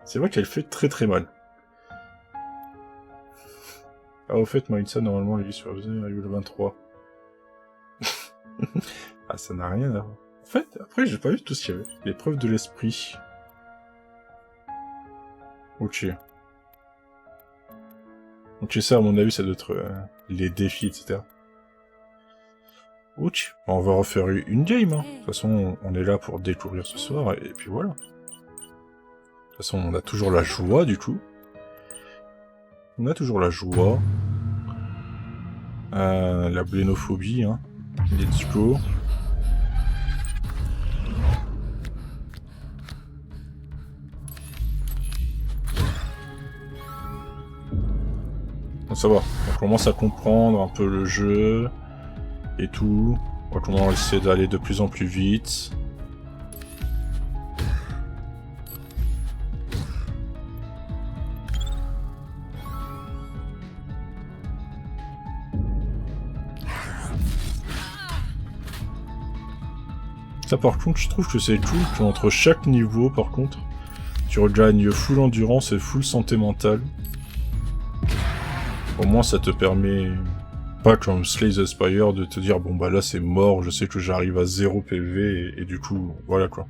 C'est vrai qu'elle fait très très mal. Ah, au fait, Maritza, normalement, il est sur 0,23. Ah, ça n'a rien à voir. En fait, après, j'ai pas vu tout ce qu'il y avait. L'épreuve de l'esprit. Ok. Ok, ça, à mon avis, ça doit être les défis, etc. Ok. On va refaire une game, hein. De toute façon, on est là pour découvrir ce soir, et puis voilà. De toute façon, on a toujours la joie, du coup. On a toujours la joie. La blénophobie, hein. Let's go. Ça va, on commence à comprendre un peu le jeu et tout. On va commencer à essayer d'aller de plus en plus vite. Ça par contre, je trouve que c'est cool qu'entre chaque niveau, par contre, tu regagnes full endurance et full santé mentale. Au moins ça te permet, pas comme Slay the Spire, de te dire bon bah là c'est mort, je sais que j'arrive à 0 PV et du coup, voilà quoi.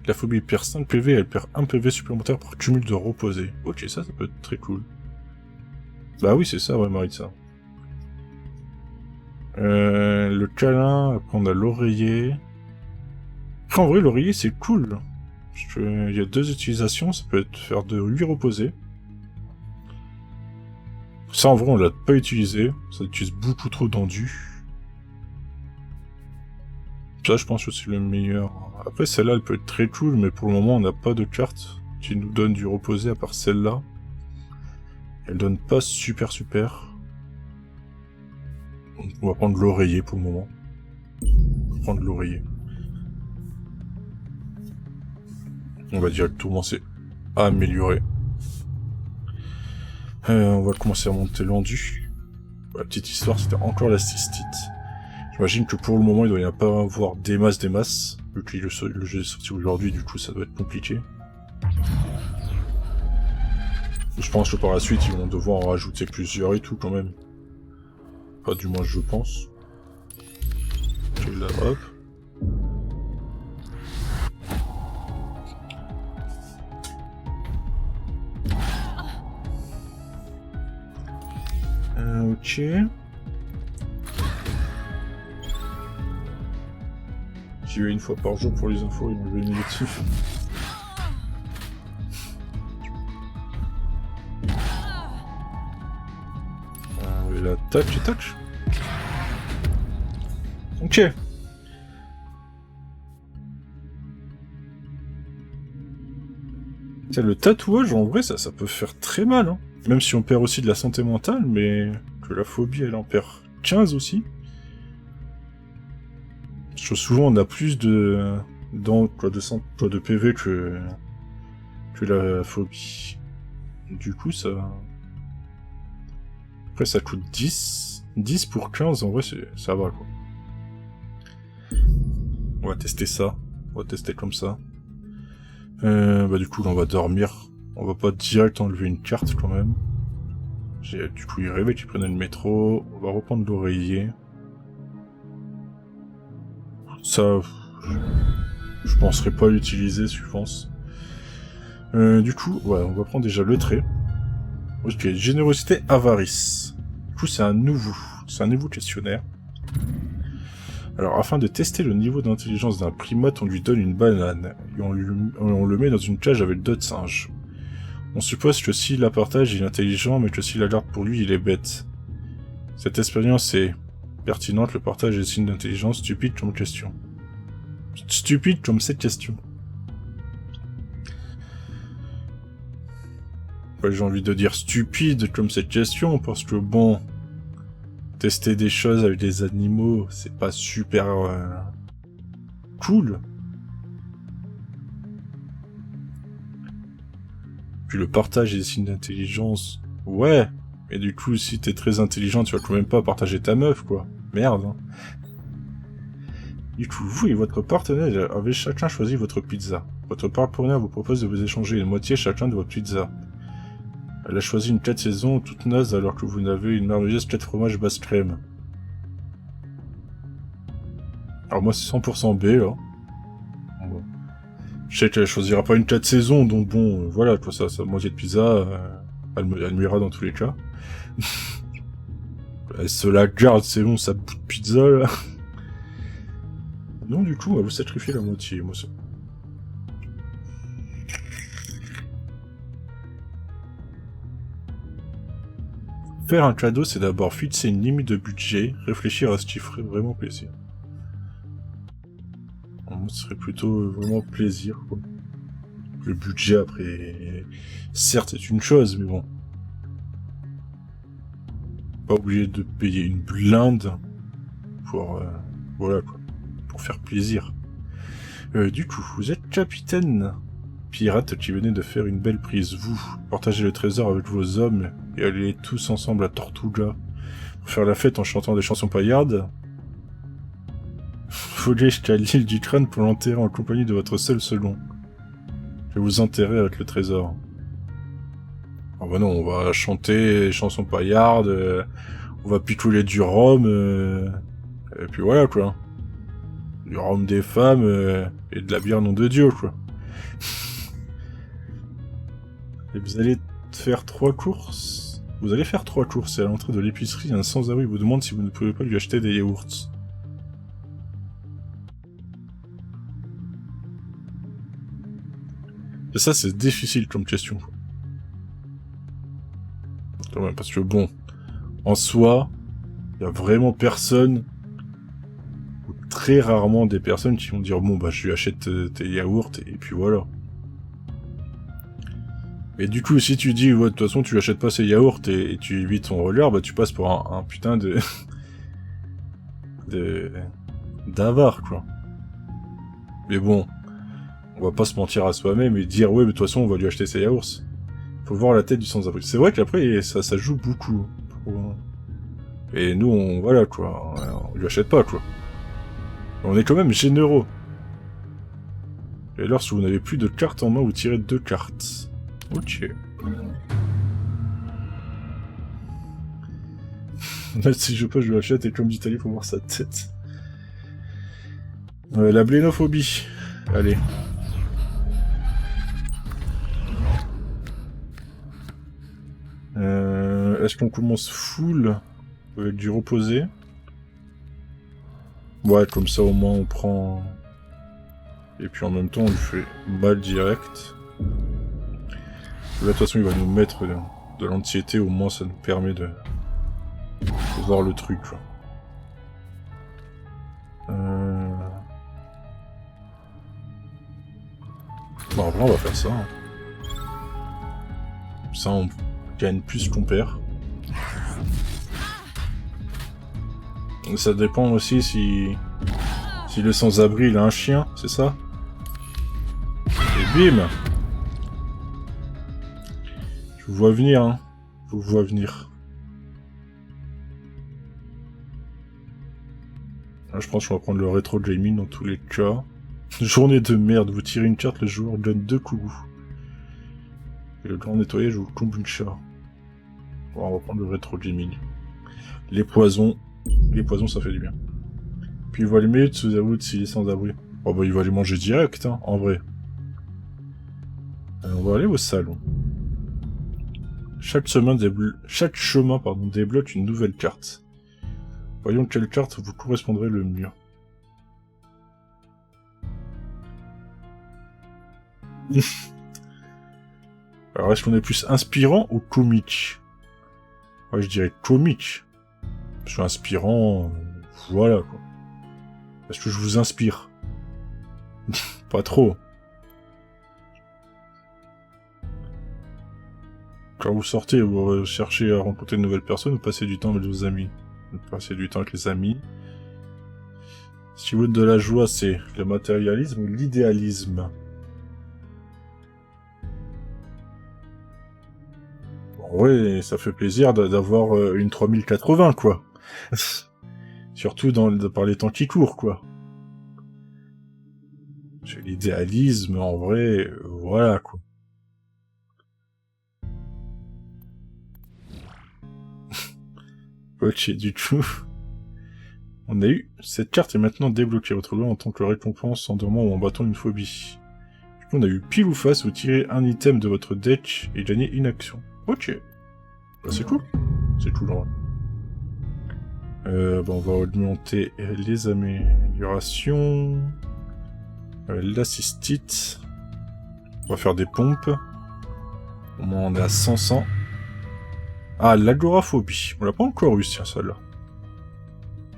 La phobie perd 5 PV, elle perd 1 PV supplémentaire par cumul de reposés. Ok, ça peut être très cool. Bah oui, c'est ça, ouais, Maritza. Le câlin, après on a l'oreiller. Après, en vrai, l'oreiller, c'est cool. Il y a 2 utilisations, ça peut être faire de 8 reposés. Ça, en vrai, on l'a pas utilisé. Ça utilise beaucoup trop d'endu. Ça, je pense que c'est le meilleur. Après, celle-là, elle peut être très cool, mais pour le moment, on n'a pas de carte qui nous donne du reposé à part celle-là. Elle donne pas super. On va prendre l'oreiller pour le moment. On va prendre l'oreiller. On va directement commencer à améliorer. On va commencer à monter l'endu. La petite histoire, c'était encore la cystite. J'imagine que pour le moment, il doit y en pas avoir des masses. Vu que le jeu est sorti aujourd'hui, du coup, ça doit être compliqué. Je pense que par la suite, ils vont devoir en rajouter plusieurs et tout, quand même. Pas du moins, je pense. Ok, là, hop. Ok. J'y vais une fois par jour pour les infos et le négatif. Et là, tac. Ok. Tiens, le tatouage, en vrai, ça peut faire très mal, hein. Même si on perd aussi de la santé mentale, mais que la phobie, elle en perd 15 aussi. Parce que souvent, on a plus de PV que la phobie. Du coup, ça... Après, ça coûte 10. 10 pour 15, en vrai, ça va, quoi. On va tester ça. On va tester comme ça. Du coup, là, on va dormir. On va pas direct enlever une carte, quand même. Du coup, il rêvait qu'il prenait le métro. On va reprendre l'oreiller. Ça... Je penserais pas l'utiliser, je pense. Du coup, ouais, on va prendre déjà le trait. Ok, générosité, avarice. Du coup, c'est un nouveau questionnaire. Alors, afin de tester le niveau d'intelligence d'un primate, on lui donne une banane, et on le met dans une cage avec d'autres singes. On suppose que s'il la partage, il est intelligent, mais que s'il la garde pour lui, il est bête. Cette expérience est pertinente, le partage est signe d'intelligence, stupide comme question. Stupide comme cette question. Ouais, j'ai envie de dire stupide comme cette question, parce que bon... Tester des choses avec des animaux, c'est pas super... cool. Puis le partage des signes d'intelligence... Ouais. Et du coup, si t'es très intelligent, tu vas quand même pas partager ta meuf, quoi. Merde. Hein. Du coup, vous et votre partenaire avez chacun choisi votre pizza. Votre partenaire vous propose de vous échanger une moitié chacun de votre pizza. Elle a choisi une 4 saisons toute naze alors que vous n'avez une merveilleuse 4 fromages basse crème. Alors moi c'est 100% B là. Bon. Je sais qu'elle choisira pas une 4 saisons, donc bon, voilà, quoi, ça, sa moitié de pizza, elle m'ira dans tous les cas. Elle se la garde, c'est bon, sa bout de pizza là. Non, du coup, elle vous sacrifier la moitié, moi ça. Faire un cadeau, c'est d'abord fixer une limite de budget, réfléchir à ce qui ferait vraiment plaisir. Moi, ce serait plutôt vraiment plaisir, quoi. Le budget, après, certes, c'est une chose, mais bon. Pas obligé de payer une blinde pour, voilà, quoi, pour faire plaisir. Du coup, vous êtes capitaine pirate qui venait de faire une belle prise. Vous partagez le trésor avec vos hommes et allez tous ensemble à Tortuga pour faire la fête en chantant des chansons paillardes. Voguez jusqu'à l'île du crâne pour l'enterrer en compagnie de votre seul second. Je vais vous enterrer avec le trésor. Ah bah non, on va chanter des chansons paillardes, on va picoler du rhum, et puis voilà quoi. Du rhum des femmes, et de la bière nom de Dieu quoi. Et vous allez faire 3 courses. Vous allez faire 3 courses et à l'entrée de l'épicerie, un sans-abri vous demande si vous ne pouvez pas lui acheter des yaourts. Et ça, c'est difficile comme question. Quand même, parce que bon, en soi, il y a vraiment personne, ou très rarement des personnes qui vont dire bon bah je lui achète tes yaourts et puis voilà. Et du coup, si tu dis, ouais, de toute façon, tu achètes pas ces yaourts et tu évites ton regard, bah tu passes pour un putain de... d'avare, quoi. Mais bon, on va pas se mentir à soi-même et dire, ouais, mais de toute façon, on va lui acheter ses yaourts. Faut voir la tête du sans-abri. C'est vrai qu'après, ça joue beaucoup. Et nous, on... voilà, quoi. On lui achète pas, quoi. On est quand même généreux. Et alors, si vous n'avez plus de cartes en main, vous tirez 2 cartes. Ok. Là, si je peux, je l'achète, et comme d'Italie, faut voir sa tête. La blénophobie. Allez. Est-ce qu'on commence full avec du reposé? Ouais, comme ça, au moins, on prend... Et puis en même temps, on lui fait mal direct. Là, de toute façon, il va nous mettre de l'anxiété, au moins ça nous permet de voir le truc, quoi. Bon, en vrai, on va faire ça. Hein. Ça, on gagne plus qu'on perd. Ça dépend aussi si le sans-abri, il a un chien, c'est ça? Et bim! Je vous vois venir, hein. Je vous vois venir. Là, je pense qu'on va prendre le rétro gaming dans tous les cas. Journée de merde, vous tirez une carte, le joueur donne 2 coups. Et le grand nettoyage vous tombe une chat. Bon, on va prendre le rétro gaming. Les poisons ça fait du bien. Puis il va les mettre sous la route s'il est sans abri. Oh bah il va les manger direct, hein, en vrai. On va aller au salon. Chaque chemin débloque une nouvelle carte. Voyons quelle carte vous correspondrait le mieux. Alors est-ce qu'on est plus inspirant ou comique? Ouais, je dirais comique. Parce que inspirant, voilà quoi. Est-ce que je vous inspire? Pas trop. Quand vous sortez, vous cherchez à rencontrer de nouvelles personnes ou passer du temps avec vos amis? Passer du temps avec les amis. Si vous voulez de la joie, c'est le matérialisme ou l'idéalisme? Ouais, ça fait plaisir d'avoir une 3080, quoi. Surtout par les temps qui courent, quoi. J'ai l'idéalisme, en vrai, voilà, quoi. Ok, du coup... On a eu... Cette carte est maintenant débloquée. Votre loi en tant que récompense en dormant ou en battant une phobie. Du coup, on a eu pile ou face, vous tirez un item de votre deck et gagnez une action. Ok. Bah, c'est cool. C'est cool, en vrai. Bon, on va augmenter les améliorations. L'assistite. On va faire des pompes. Au moins, on est à 100. Ah, l'agoraphobie. On l'a pas encore eu, tiens, celle-là.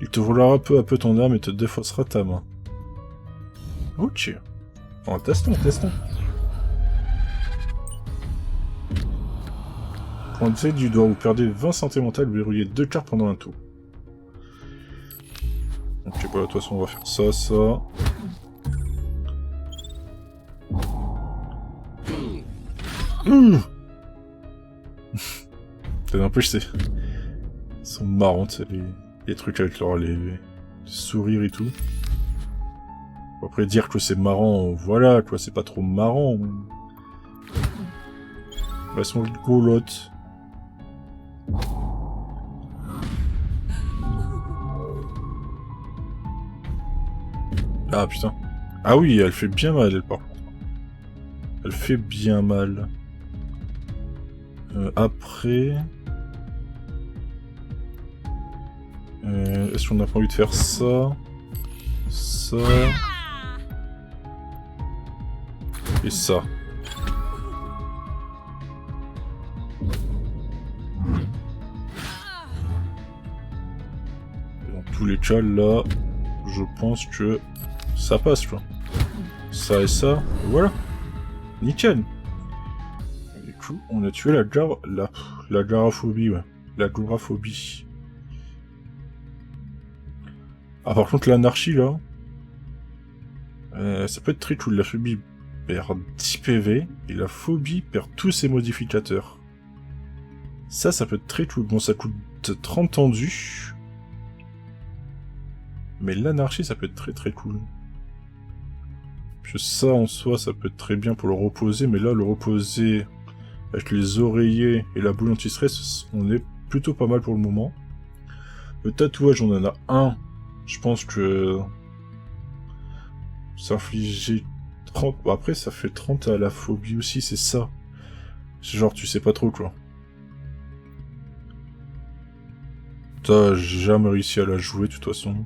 Il te volera peu à peu ton arme et te défaussera ta main. Ok. Bon, testons. Pointez du doigt, vous perdez 20 santé mentale, vous verrouillez 2 cartes pendant un tour. Ok, bah, de toute façon, on va faire ça. N'empêche, c'est... Ils sont marrants, les trucs avec les sourires et tout. Après, dire que c'est marrant, voilà, quoi, c'est pas trop marrant. Elles sont rigolotes. Ah, putain. Ah oui, elle fait bien mal, elle, par contre. Elle fait bien mal. Après... Est-ce qu'on n'a pas envie de faire ça? Ça... Et ça. Dans tous les cas, là, je pense que ça passe, quoi. Ça et ça, et voilà. Nickel. Et du coup, on a tué l'agoraphobie, ouais. L'agoraphobie. Ah, par contre, l'anarchie, là... ça peut être très cool. La phobie perd 10 PV, et la phobie perd tous ses modificateurs. Ça peut être très cool. Bon, ça coûte 30 tendus. Mais l'anarchie, ça peut être très cool. Parce que ça, en soi, ça peut être très bien pour le reposer, mais là, le reposer avec les oreillers et la boule anti-stress, on est plutôt pas mal pour le moment. Le tatouage, on en a un. Je pense que... s'infliger 30... Bon, après, ça fait 30 à la phobie aussi, c'est ça. C'est genre, tu sais pas trop, quoi. T'as jamais réussi à la jouer, de toute façon.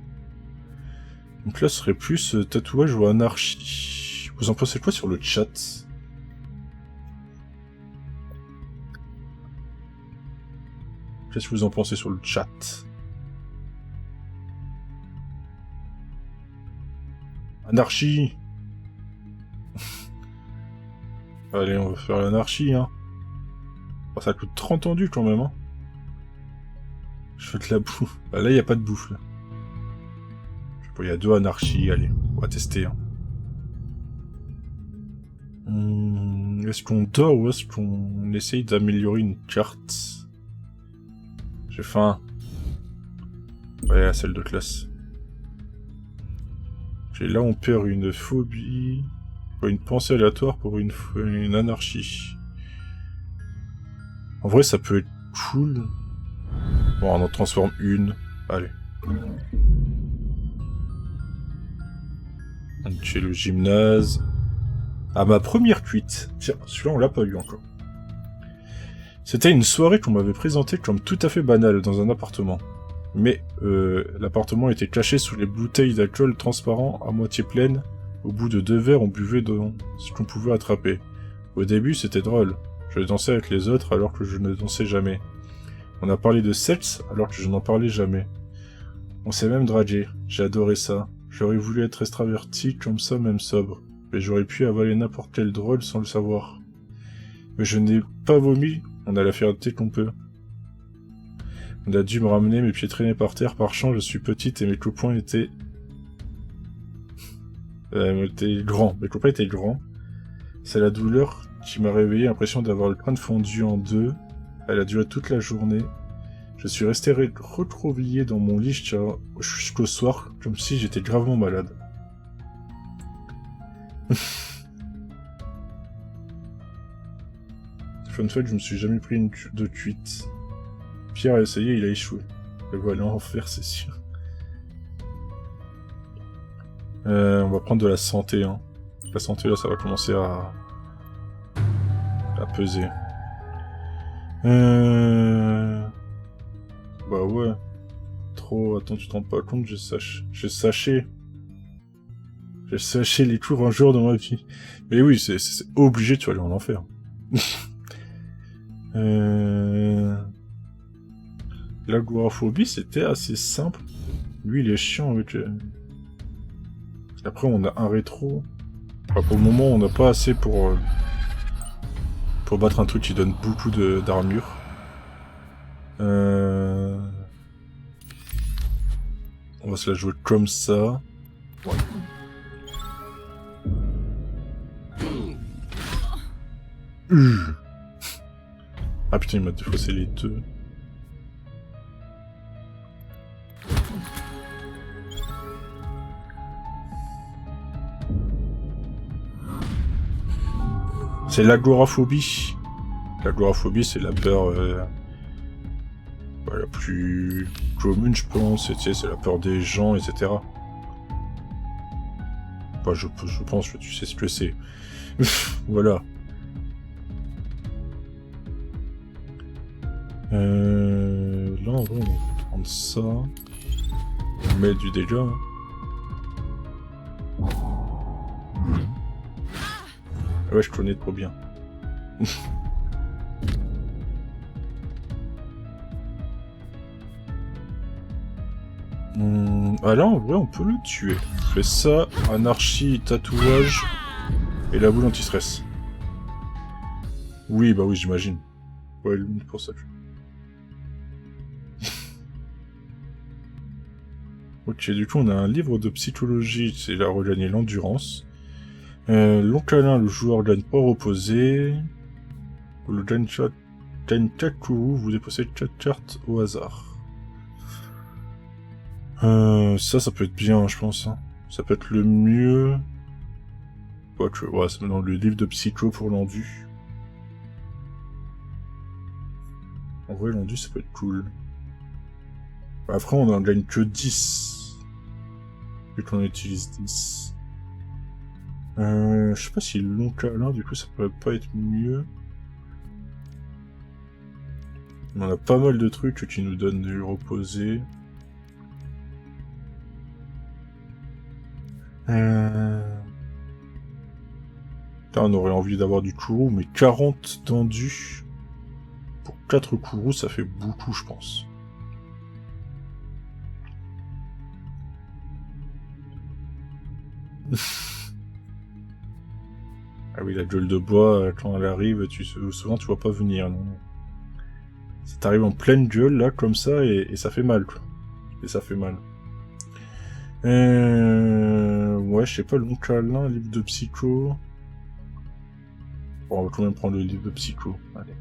Donc là, ce serait plus tatouage ou anarchie. Vous en pensez quoi sur le chat? Qu'est-ce que vous en pensez sur le chat? Anarchie. Allez, on va faire l'anarchie, hein. Oh, ça coûte 30 tendus, quand même, hein. Je fais de la bouffe. Bah, là, il n'y a pas de bouffe, là. Il y a 2 anarchies, allez, on va tester. Hein. Est-ce qu'on dort ou est-ce qu'on essaye d'améliorer une carte? J'ai faim. Ouais, celle de classe. Et là, on perd une phobie, une pensée aléatoire pour une anarchie. En vrai, ça peut être cool. Bon, on en transforme une. Allez. Chez le gymnase. Ah, ma première cuite. Tiens, celui-là, on l'a pas eu encore. C'était une soirée qu'on m'avait présentée comme tout à fait banale dans un appartement. Mais, l'appartement était caché sous les bouteilles d'alcool transparent à moitié pleines. Au bout de 2 verres, on buvait dans ce qu'on pouvait attraper. Au début, c'était drôle. Je dansais avec les autres alors que je ne dansais jamais. On a parlé de sexe alors que je n'en parlais jamais. On s'est même dragué. J'ai adoré ça. J'aurais voulu être extraverti comme ça, même sobre. Mais j'aurais pu avaler n'importe quel drôle sans le savoir. Mais je n'ai pas vomi, on a la fierté qu'on peut. On a dû me ramener, mes pieds traînaient par terre, par chance, je suis petite et mes copains étaient... grands. Mes copains étaient grands. C'est la douleur qui m'a réveillé, l'impression d'avoir le crâne fondu en deux. Elle a duré toute la journée. Je suis resté recroquevillé dans mon lit jusqu'au soir, comme si j'étais gravement malade. Fun fact, je me suis jamais pris de cuite. Pierre a essayé, il a échoué. Il va aller en enfer, c'est sûr. On va prendre de la santé, hein. La santé, là, ça va commencer à peser. Bah ouais. Trop, attends, tu te rends pas compte, j'ai saché les tours un jour dans ma vie. Mais oui, c'est obligé, tu vas aller en enfer. L'agoraphobie, c'était assez simple. Lui, il est chiant avec... Après, on a un rétro. Enfin, pour le moment, on n'a pas assez pour battre un truc qui donne beaucoup d'armure. On va se la jouer comme ça. Ouais. Ah putain, il m'a défaussé les deux. C'est l'agoraphobie. L'agoraphobie, c'est la peur la plus commune, je pense. C'est la peur des gens, etc. Enfin, je pense que tu sais ce que c'est. Voilà. Là, en vrai, on va prendre ça. On met du dégât. Hein. Ouais, je connais trop bien. Ah là, en vrai, on peut le tuer. On fait ça, anarchie, tatouage, et la boule anti-stress. Oui, bah oui, j'imagine. Ouais, pour ça. Ok, du coup, on a un livre de psychologie, c'est là regagner l'endurance. Long câlin, le joueur gagne pas reposé. Le gagne 4 coups, vous déposez 4 cartes au hasard. Ça peut être bien, je pense. Hein. Ça peut être le mieux. Ouais, c'est dans le livre de psycho pour l'endu. En vrai, l'endu, ça peut être cool. Après, on en gagne que 10. Vu qu'on utilise 10. Je sais pas si long câlin, du coup, ça pourrait pas être mieux. On a pas mal de trucs qui nous donnent du reposer. Putain, on aurait envie d'avoir du courroux, mais 40 tendus pour 4 courroux, ça fait beaucoup, je pense. Ah oui, la gueule de bois, quand elle arrive, souvent tu vois pas venir, non. Ça t'arrive en pleine gueule, là, comme ça, et ça fait mal, quoi. Et ça fait mal. Ouais, je sais pas, le long câlin, livre de psycho... Bon, on va quand même prendre le livre de psycho, allez.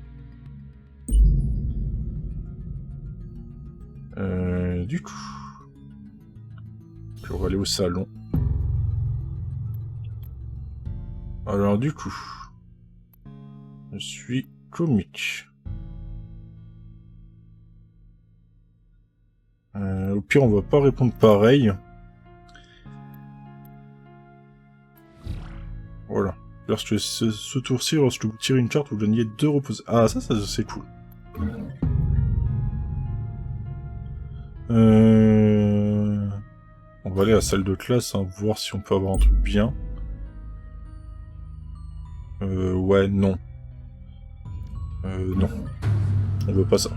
Du coup... on va aller au salon. Alors du coup... Je suis comique. Au pire, on va pas répondre pareil. Voilà. Lorsque ce tour-ci, lorsque vous tirez une carte, vous gagnez 2 repos. Ah, ça c'est cool. On va aller à la salle de classe, hein, voir si on peut avoir un truc bien. Ouais, non. Non. On veut pas ça.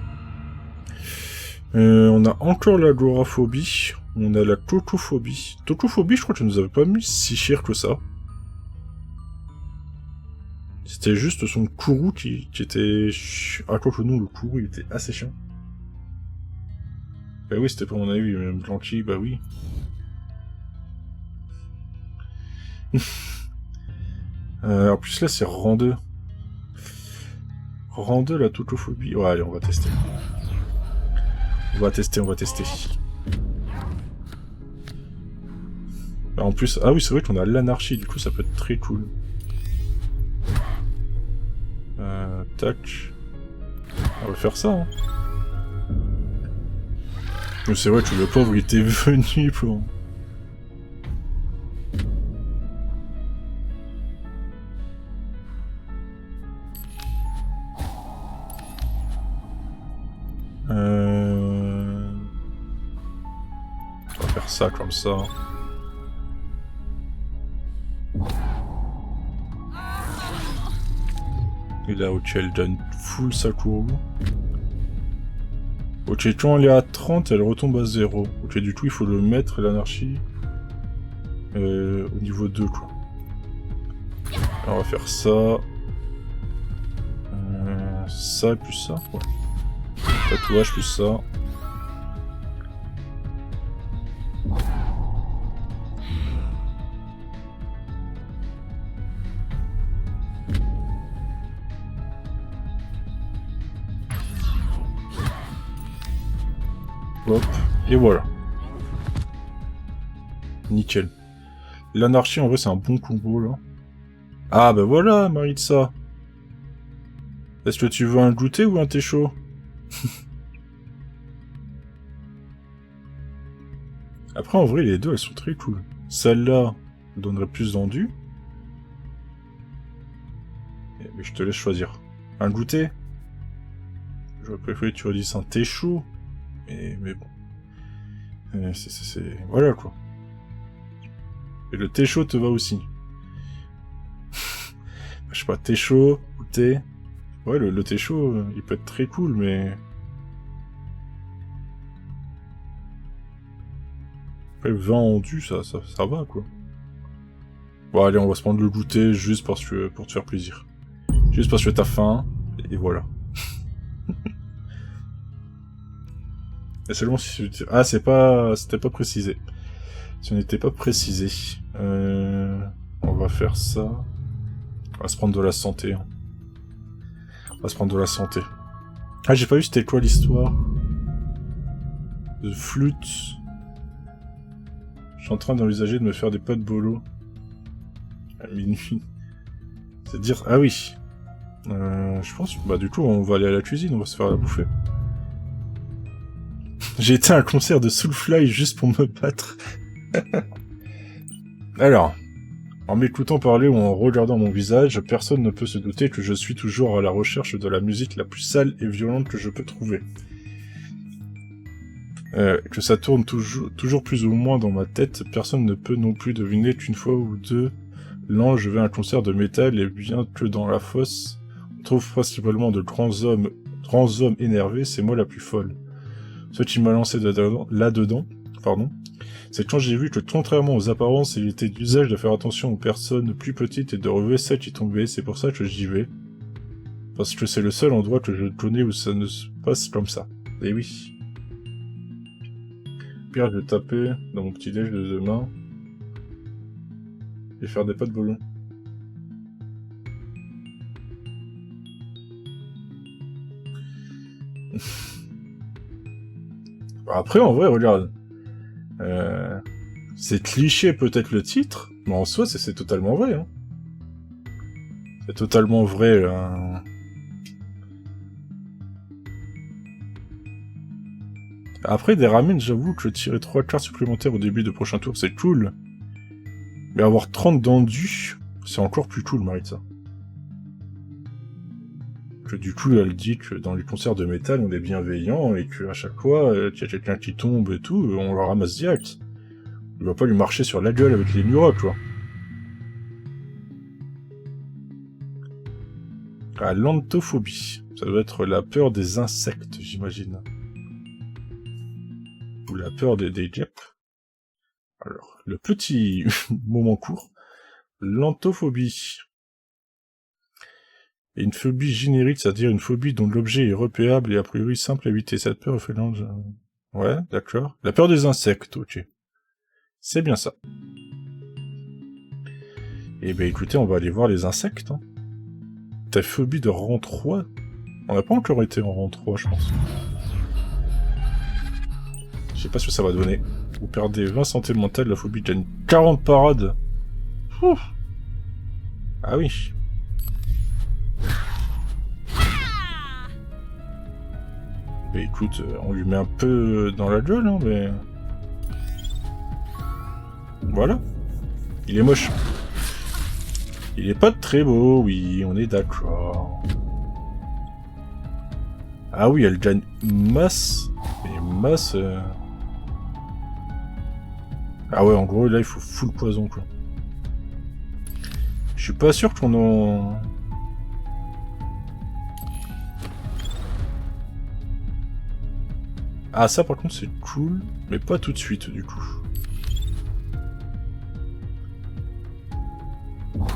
On a encore l'agoraphobie. On a la totophobie. Totophobie, je crois que tu nous avais pas mis si cher que ça. C'était juste son courroux qui était... Ah, quoi que non, le courroux, il était assez chiant. Bah oui, c'était pas mon avis, même Blanqui, bah oui. En plus, là, c'est rang 2. Rang 2, la totophobie. Ouais, allez, on va tester. On va tester. En plus, ah oui, c'est vrai qu'on a l'anarchie, du coup ça peut être très cool. Tac. On va faire ça, hein. Mais c'est vrai que le pauvre il était venu pour... On va faire ça comme ça. Et là, ok, elle donne full Sakura. Ok, quand elle est à 30, elle retombe à 0. Ok, du coup, il faut le mettre, l'anarchie, au niveau 2, quoi. Alors, on va faire ça. Ça et plus ça, ouais. Tatouage plus ça. Hop, et voilà. Nickel. L'anarchie, en vrai, c'est un bon combo, là. Ah, bah voilà, Maritza. Est-ce que tu veux un goûter ou un thé chaud? Après, en vrai, les deux, elles sont très cool. Celle-là donnerait plus d'endu. Mais je te laisse choisir. Un goûter? J'aurais préféré que tu redisses un thé chaud. Mais bon. Voilà, quoi. Et le thé chaud te va aussi. Je sais pas, thé chaud ou thé... Ouais, le thé chaud, il peut être très cool, mais... Après, vin endu, ça va, quoi. Bon, allez, on va se prendre le goûter juste parce que, pour te faire plaisir. Juste parce que t'as faim, et voilà. Et seulement si... Ah, c'était pas précisé. Si on n'était pas précisé. On va faire ça. On va se prendre de la santé. Hein. On va se prendre de la santé. Ah, j'ai pas vu c'était quoi l'histoire. De flûte. Je suis en train d'envisager de me faire des potes bolo. À minuit. C'est dire... Ah oui. Je pense... Bah du coup, on va aller à la cuisine, on va se faire la bouffer. J'ai été à un concert de Soulfly juste pour me battre. Alors... En m'écoutant parler ou en regardant mon visage, personne ne peut se douter que je suis toujours à la recherche de la musique la plus sale et violente que je peux trouver. Que ça tourne toujours plus ou moins dans ma tête, personne ne peut non plus deviner qu'une fois ou deux, l'an je vais à un concert de métal et bien que dans la fosse, on trouve principalement de grands hommes énervés, c'est moi la plus folle. Ce qui m'a lancé là-dedans, c'est quand j'ai vu que, contrairement aux apparences, il était d'usage de faire attention aux personnes plus petites et de relever celles qui tombaient, c'est pour ça que j'y vais. Parce que c'est le seul endroit que je connais où ça ne se passe comme ça. Et oui. Pire, je vais taper dans mon petit déj de demain. Et faire des pâtes bolo. Après, en vrai, regarde. C'est cliché peut-être le titre, mais en soi c'est totalement vrai. Hein. C'est totalement vrai. Après des ramen, j'avoue que tirer 3 cartes supplémentaires au début de prochain tour c'est cool. Mais avoir 30 d'endu, c'est encore plus cool, Maritza. Que du coup elle dit que dans les concerts de métal on est bienveillant et qu'à chaque fois qu'il y a quelqu'un qui tombe et tout, on le ramasse direct. Il va pas lui marcher sur la gueule avec les murocs, quoi. Ah, l'anthophobie. Ça doit être la peur des insectes, j'imagine. Ou la peur des guêpes. Alors, le petit moment court. L'anthophobie. Et une phobie générique, c'est-à-dire une phobie dont l'objet est repérable et a priori simple à éviter. Cette peur fait l'ange. Ouais, d'accord. La peur des insectes, ok. C'est bien ça. Eh ben écoutez, on va aller voir les insectes. Hein. Ta phobie de rang 3 ? On n'a pas encore été en rang 3, je pense. Je sais pas ce que ça va donner. Vous perdez 20 santé mentale, la phobie gagne 40 parades. Ouf. Ah oui. Mais écoute, on lui met un peu dans la gueule, hein, mais... Voilà. Il est moche. Il est pas très beau, oui, on est d'accord. Ah oui, elle gagne masse. Et masse... Ah ouais, en gros, là, il faut full poison, quoi. Je suis pas sûr qu'on en... Ah, ça, par contre, c'est cool, mais pas tout de suite, du coup.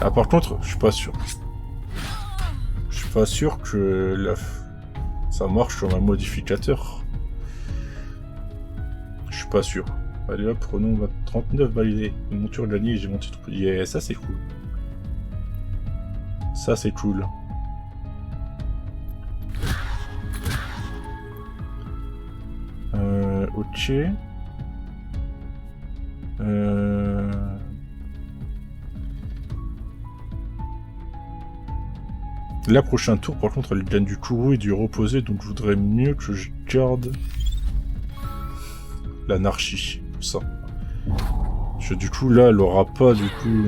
Ah, par contre, je suis pas sûr. Je suis pas sûr que ça marche sur un modificateur. Je suis pas sûr. Allez hop, prenons 39 validé. Une monture gagnée et j'ai monté tout. Yeah, ça c'est cool. Ça c'est cool. Ok. La prochaine tour, par contre, elle gagne du courroux et du reposé, donc je voudrais mieux que je garde l'anarchie, pour ça. Parce que du coup, là, elle aura pas, du coup...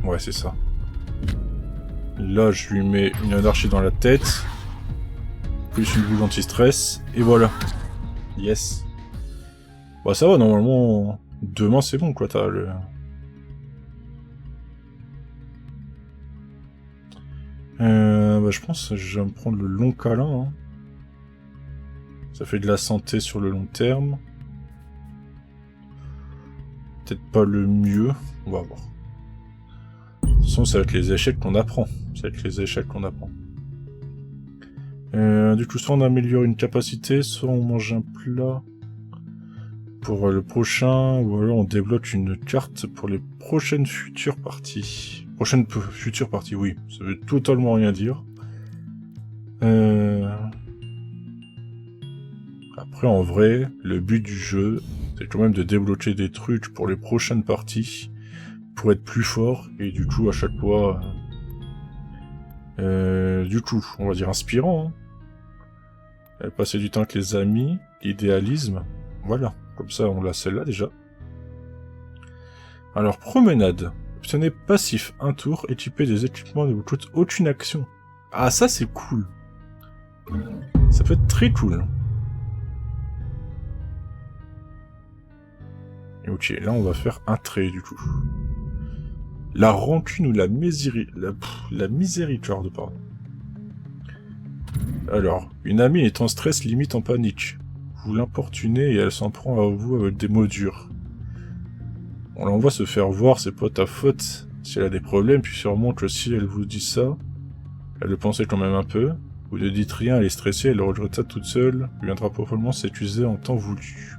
Ouais, c'est ça. Là, je lui mets une anarchie dans la tête, plus une boule anti-stress, et voilà. Yes. Bah ça va, normalement, demain c'est bon, quoi, t'as le... Bah, je pense que je vais me prendre le long câlin. Hein. Ça fait de la santé sur le long terme. Peut-être pas le mieux. On va voir. De toute façon, ça va être les échecs qu'on apprend. Ça va être les échecs qu'on apprend. Du coup, soit on améliore une capacité, soit on mange un plat pour le prochain, ou alors on débloque une carte pour les prochaines futures parties. Prochaine future partie, oui. Ça veut totalement rien dire. Après, en vrai, le but du jeu, c'est quand même de débloquer des trucs pour les prochaines parties, pour être plus fort, et du coup, à chaque fois... du coup, on va dire inspirant. Hein. Passer du temps avec les amis, l'idéalisme, voilà. Comme ça, on l'a celle-là déjà. Alors, promenade. Obtenez passif un tour, équipez des équipements ne vous coûte aucune action. Ah, ça c'est cool. Ça peut être très cool. Et ok, là on va faire un trait du coup. La rancune ou la miséricorde, pardon. Alors, une amie est en stress, limite en panique. Vous l'importunez et elle s'en prend à vous avec des mots durs. On l'envoie se faire voir, c'est pas ta faute si elle a des problèmes, puis sûrement que si elle vous dit ça, elle le pensait quand même un peu. Vous ne dites rien, elle est stressée, elle le regrette ça toute seule, lui viendra probablement s'accuser en temps voulu.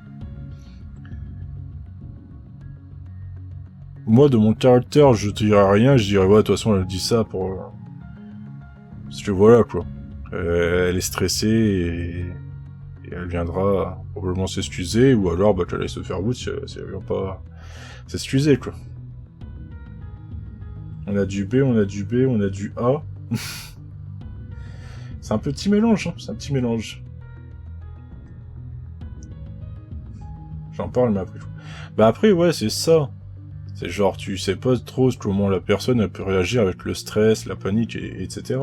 Moi, de mon caractère, je dirais rien, je dirais ouais, de toute façon, elle dit ça pour... Parce que voilà, quoi. Elle est stressée et elle viendra probablement s'excuser, ou alors, bah, qu'elle aille se faire bout si elle vient pas... s'excuser, quoi. On a du B, on a du B, on a du A. C'est un petit mélange, hein, c'est un petit mélange. J'en parle, mais après tout. Bah après, ouais, c'est ça. C'est genre, tu sais pas trop comment la personne elle peut réagir avec le stress, la panique, etc.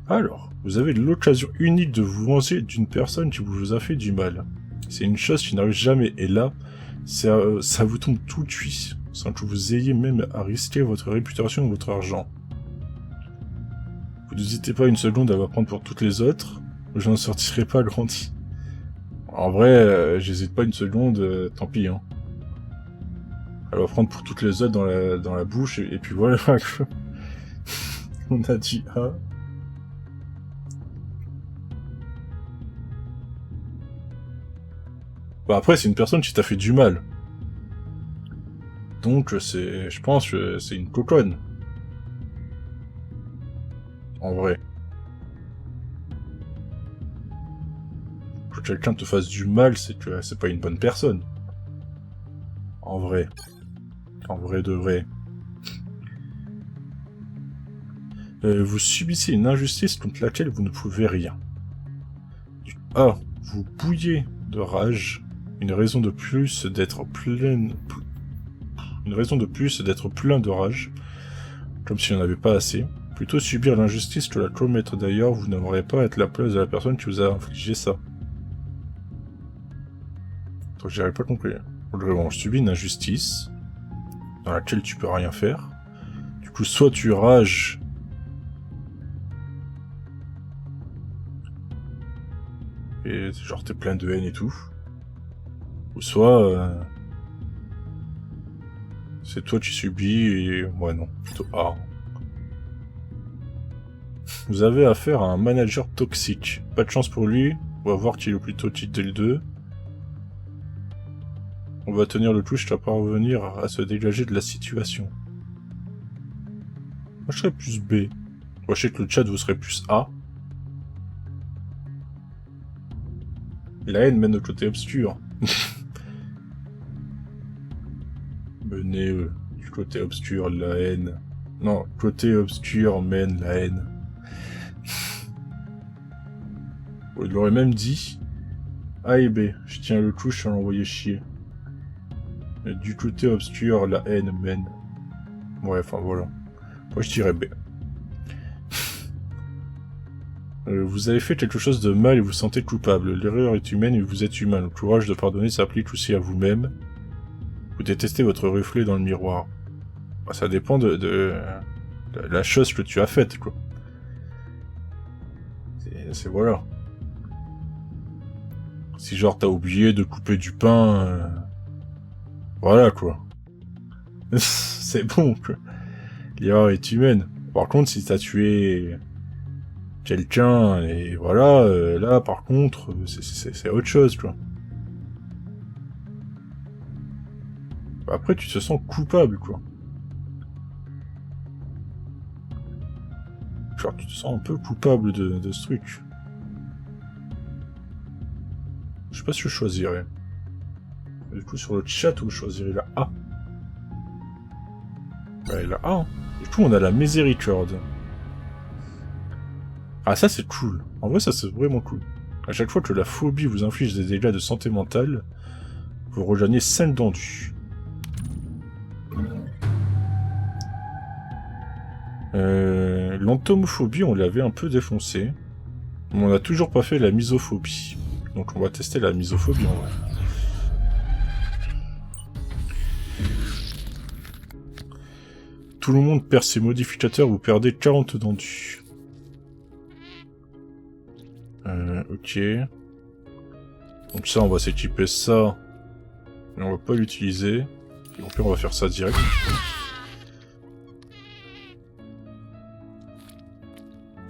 Alors, vous avez l'occasion unique de vous venger d'une personne qui vous a fait du mal. C'est une chose qui n'arrive jamais, et là, ça vous tombe tout de suite, sans que vous ayez même à risquer votre réputation ou votre argent. Vous n'hésitez pas une seconde à vous prendre pour toutes les autres, je n'en sortirai pas grandi. En vrai, j'hésite pas une seconde, tant pis, hein. Elle va prendre pour toutes les autres dans la bouche, et puis voilà, on a dit A. Bah après, c'est une personne qui t'a fait du mal. Donc, je pense que c'est une coconne. En vrai. quelqu'un te fasse du mal, c'est que c'est pas une bonne personne. En vrai. En vrai de vrai. Vous subissez une injustice contre laquelle vous ne pouvez rien. A. Vous bouillez de rage. Une raison de plus d'être plein de rage. Comme si on n'avait pas assez. Plutôt subir l'injustice que la commettre d'ailleurs, vous n'aimeriez pas être la place de la personne qui vous a infligé ça. Donc j'avais pas compris. Bon, je subis une injustice dans laquelle tu peux rien faire. Du coup, soit tu rages et genre t'es plein de haine et tout, ou soit c'est toi qui subis et ouais non, plutôt A. Vous avez affaire à un manager toxique. Pas de chance pour lui, on va voir qu'il est plutôt titre dès le 2. On va tenir le coup jusqu'à parvenir à se dégager de la situation. Moi je serais plus B. Moi je sais que le chat vous serez plus A. La haine mène au côté obscur. Menez du côté obscur la haine. Non, côté obscur mène la haine. Il l'aurait même dit A et B. Je tiens le coup sans l'envoyer chier. Et du côté obscur, la haine mène. Ouais, enfin voilà. Moi je dirais B. Vous avez fait quelque chose de mal et vous sentez coupable. L'erreur est humaine et vous êtes humain. Le courage de pardonner s'applique aussi à vous-même. Vous détestez votre reflet dans le miroir. Bah, ça dépend de la chose que tu as faite, quoi. C'est voilà. Si genre t'as oublié de couper du pain... Voilà, quoi. C'est bon, quoi. L'erreur est humaine. Par contre, si t'as tué... quelqu'un, et voilà, là, par contre, c'est autre chose, quoi. Après, tu te sens coupable, quoi. Genre, tu te sens un peu coupable de ce truc. Je sais pas si je choisirais. Du coup, sur le chat, vous choisirez la A. Ouais, la A, hein. Du coup, on a la miséricorde. Ah, ça, c'est cool. En vrai, ça, c'est vraiment cool. À chaque fois que la phobie vous inflige des dégâts de santé mentale, vous rejoignez 5 d'endu. L'entomophobie, on l'avait un peu défoncé. Mais on n'a toujours pas fait la misophobie. Donc on va tester la misophobie en vrai. Tout le monde perd ses modificateurs, vous perdez 40 d'endu. Ok. Donc ça, on va s'équiper ça. Mais on va pas l'utiliser. Et au pire, on va faire ça direct.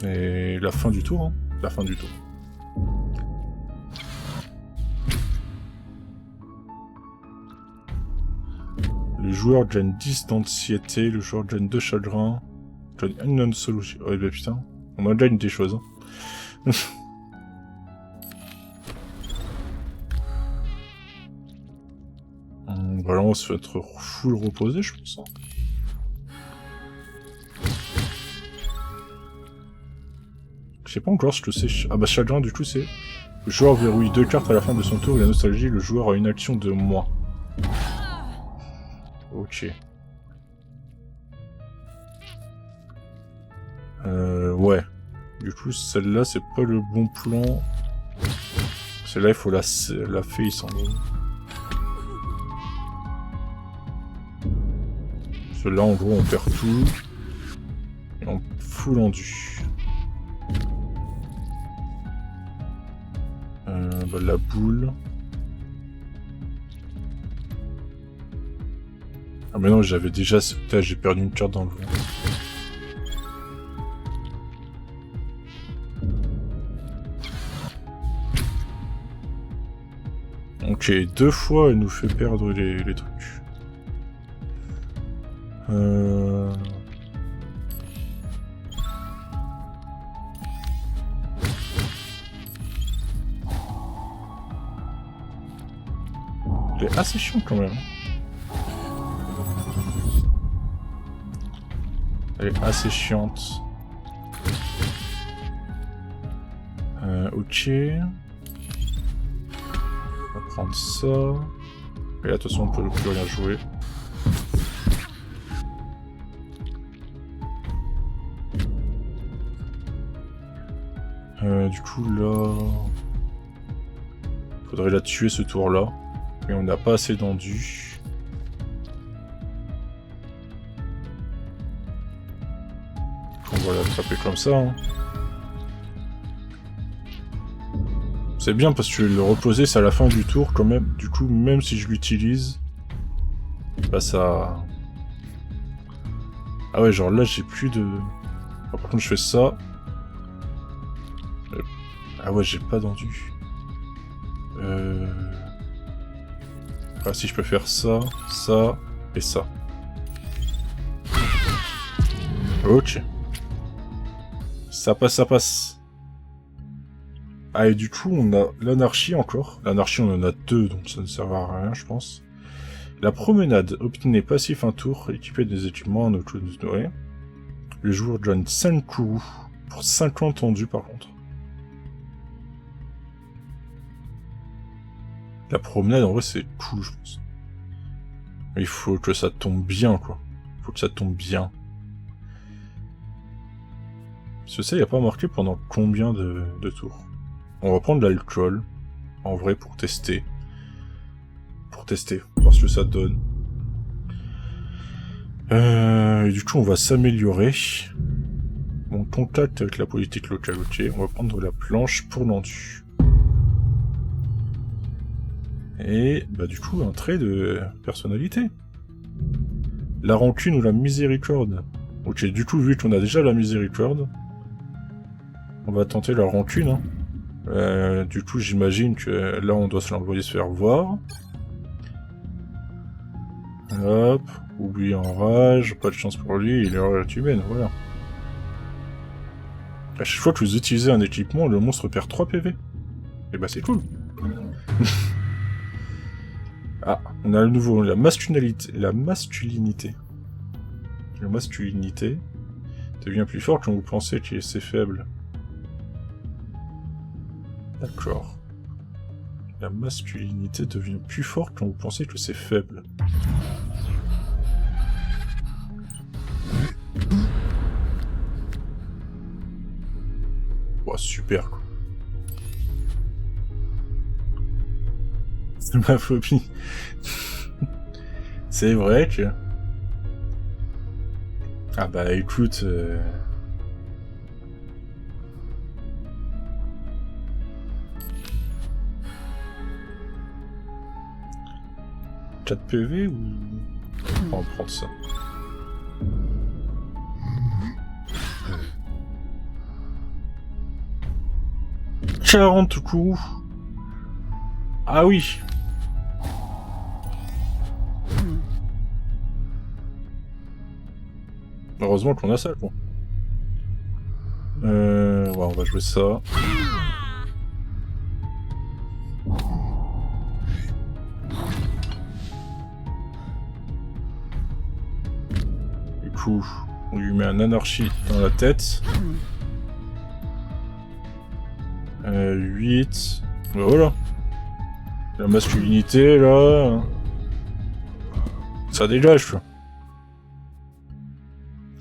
Et la fin du tour, hein. La fin du tour. Le joueur gagne 10 d'anxiété, le joueur gagne 2 chagrin, gagne une solution. Oh bah putain, on a gagne des choses. Hein. Voilà, on va se faire full reposer, je pense. Je sais pas encore ce que c'est. Ah bah chagrin, du coup, c'est... Le joueur verrouille 2 cartes à la fin de son tour et la nostalgie, le joueur a une action de moins. Ok. Ouais. Du coup, celle-là, c'est pas le bon plan. Celle-là, il faut la face en gros. Celle-là, en gros, on perd tout. Et on full endu. Bah, la boule. Ah mais non, j'avais déjà... Putain, j'ai perdu une carte dans le vent. Ok, 2 fois, elle nous fait perdre les trucs. Elle est assez chiante quand même. Elle est assez chiante. Ok. On va prendre ça. Et là, de toute façon, on peut plus rien jouer. Du coup, là... Faudrait la tuer ce tour-là. Mais on n'a pas assez d'endu. On va l'attraper comme ça. Hein. C'est bien parce que le reposer c'est à la fin du tour quand même. Du coup, même si je l'utilise, bah ça... Ah ouais, genre là j'ai plus de... Par contre je fais ça. Ah ouais, j'ai pas d'endu. Ah si, je peux faire ça, ça et ça. Ok. Ça passe, ça passe. Ah, et du coup, on a l'anarchie encore. L'anarchie, on en a 2, donc ça ne sert à rien, je pense. La promenade, obtenez passif un tour, équipé des équipements en auto-nouré. Le joueur gagne 5 coups pour 50 tendus par contre. La promenade, en vrai, c'est cool, je pense. Mais il faut que ça tombe bien, quoi. Il faut que ça tombe bien. Parce que ça, il n'y a pas marqué pendant combien de tours. On va prendre l'alcool, en vrai, pour tester. Voir ce que ça donne. Et du coup, on va s'améliorer. Mon contact avec la politique locale, ok. On va prendre la planche pour l'endu. Et, bah du coup, un trait de personnalité. La rancune ou la miséricorde. Ok, du coup, vu qu'on a déjà la miséricorde, on va tenter la rancune, hein. Du coup, j'imagine que là, on doit se l'envoyer se faire voir. Hop, oublie en rage, pas de chance pour lui, il est en rage humaine, voilà. À chaque fois que vous utilisez un équipement, le monstre perd 3 PV. Et bah c'est cool. Ah, on a à nouveau la masculinité. La masculinité devient plus fort quand vous pensez que c'est faible. D'accord. La masculinité devient plus forte quand vous pensez que c'est faible. Oh, super, quoi. C'est ma phobie. C'est vrai que... Ah bah écoute... 4 PV ou... On va prendre ça. « 40 coups !» Ah oui. Heureusement qu'on a ça, quoi. Ouais, on va jouer ça. Du coup, on lui met un anarchie dans la tête. 8. Voilà. La masculinité, là... Ça dégage, quoi.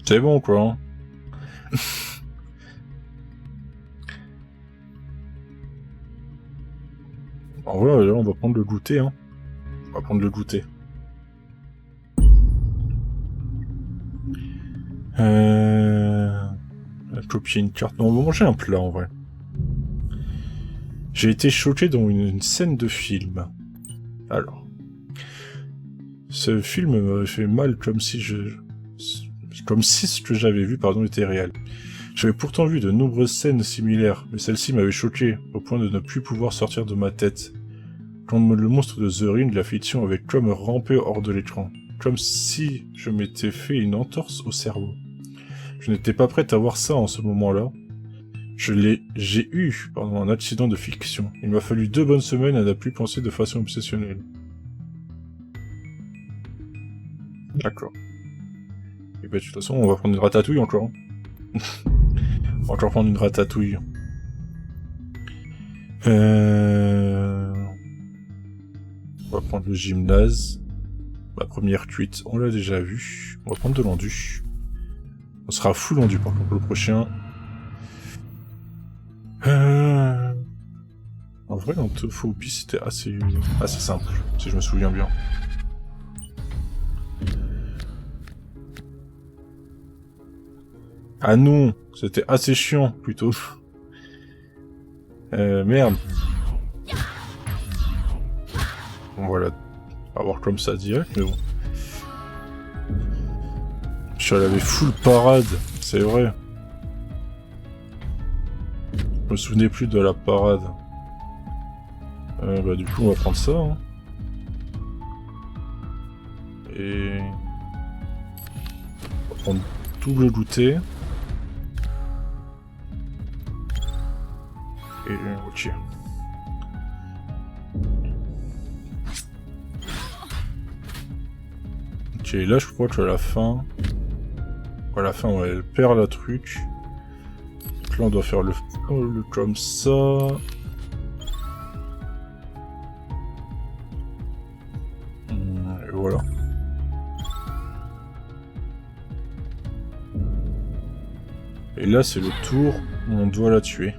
C'est bon, quoi. Hein. En vrai, là, on va prendre le goûter, hein. On va prendre le goûter. Copier une carte. Non, on va manger un plat, en vrai. J'ai été choqué dans une scène de film. Alors. Ce film m'avait fait mal comme si ce que j'avais vu, pardon, était réel. J'avais pourtant vu de nombreuses scènes similaires, mais celle-ci m'avait choqué, au point de ne plus pouvoir sortir de ma tête. Quand le monstre de The Ring, la fiction avait comme rampé hors de l'écran. Comme si je m'étais fait une entorse au cerveau. Je n'étais pas prête à voir ça en ce moment-là. J'ai eu un accident de fiction. Il m'a fallu 2 bonnes semaines à ne plus penser de façon obsessionnelle. D'accord. Et bah de toute façon, on va prendre une ratatouille encore. On va encore prendre une ratatouille. On va prendre le gymnase. La première cuite, on l'a déjà vu. On va prendre de l'endu. On sera full endu par contre le prochain. En vrai, l'anthophobie c'était assez simple, si je me souviens bien. Ah non, c'était assez chiant plutôt. Merde. Bon, voilà. On va voir comme ça direct, mais bon. Je l'avais full parade, c'est vrai. Je me souvenais plus de la parade. Bah du coup on va prendre ça. Hein. Et... on va prendre double goûter. Et ok. Ok, là je crois que à la fin... à la fin ouais, elle perd la truc. Donc là on doit faire le comme ça. Et voilà. Et là c'est le tour où on doit la tuer.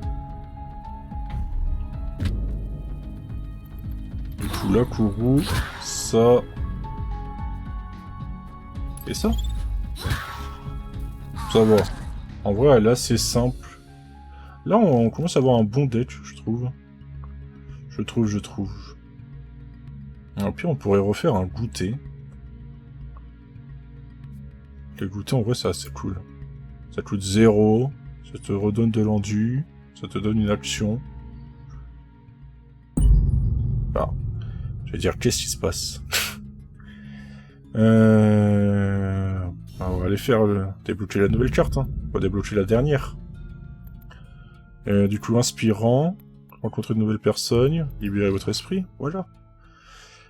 Du coup là, Kourou, ça... et ça. Ça va. En vrai, elle est assez simple. Là, on commence à avoir un bon deck, je trouve. Je trouve. Et puis, on pourrait refaire un goûter. Le goûter, en vrai, c'est assez cool. Ça coûte 0. Ça te redonne de l'endu. Ça te donne une action. Ah. Je vais dire, qu'est-ce qui se passe? On va aller faire débloquer la nouvelle carte. Hein. On va débloquer la dernière. Du coup, inspirant. Rencontrer de nouvelles personnes. Libérer votre esprit. Voilà.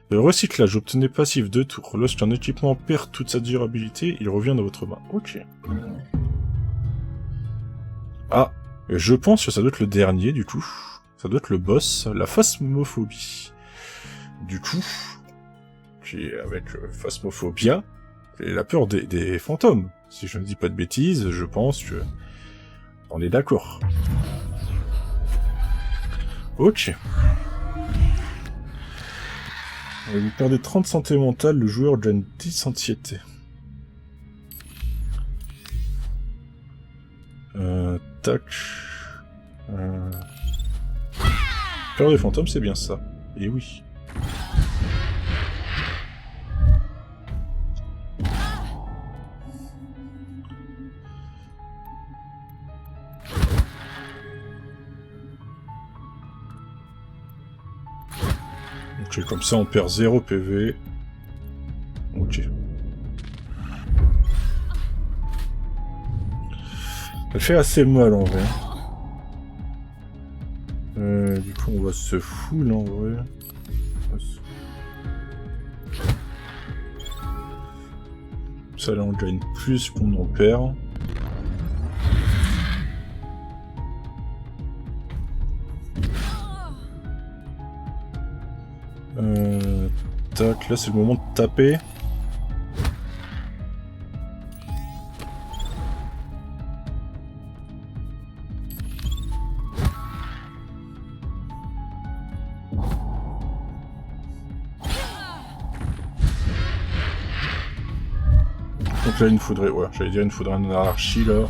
Le recyclage. Obtenez passif 2 tours. Lorsqu'un équipement perd toute sa durabilité, il revient dans votre main. Ok. Ah. Je pense que ça doit être le dernier, du coup. Ça doit être le boss. La phasmophobie. Du coup... qui est avec Phasmophobia, et la peur des fantômes. Si je ne dis pas de bêtises, je pense que... on est d'accord. Ok. Vous perdez 30 santé mentale, le joueur gagne 10 anxiété. Tac... Peur des fantômes, c'est bien ça. Et oui. Ok, comme ça on perd 0 PV. Ok. Elle fait assez mal en vrai. Du coup on va se full en vrai. Ça là on gagne plus qu'on en perd. Tac, là c'est le moment de taper. Donc là il nous faudrait, ouais, j'allais dire il nous faudrait une anarchie là.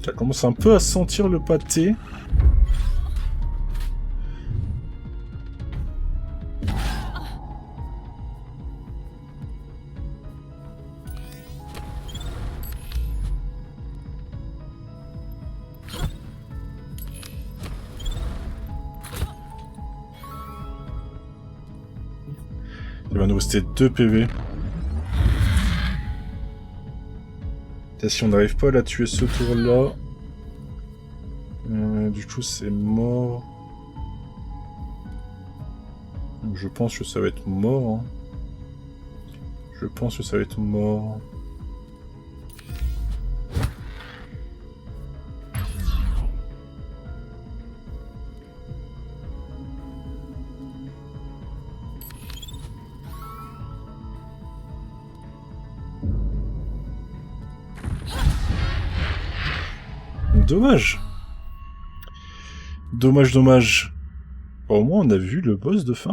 Ça commence un peu à sentir le pâté. Il va nous rester 2 PV. Et si on n'arrive pas à la tuer ce tour-là... du coup, c'est mort. Je pense que ça va être mort. Hein. Je pense que ça va être mort. Dommage. Dommage, dommage. Au moins, on a vu le boss de fin.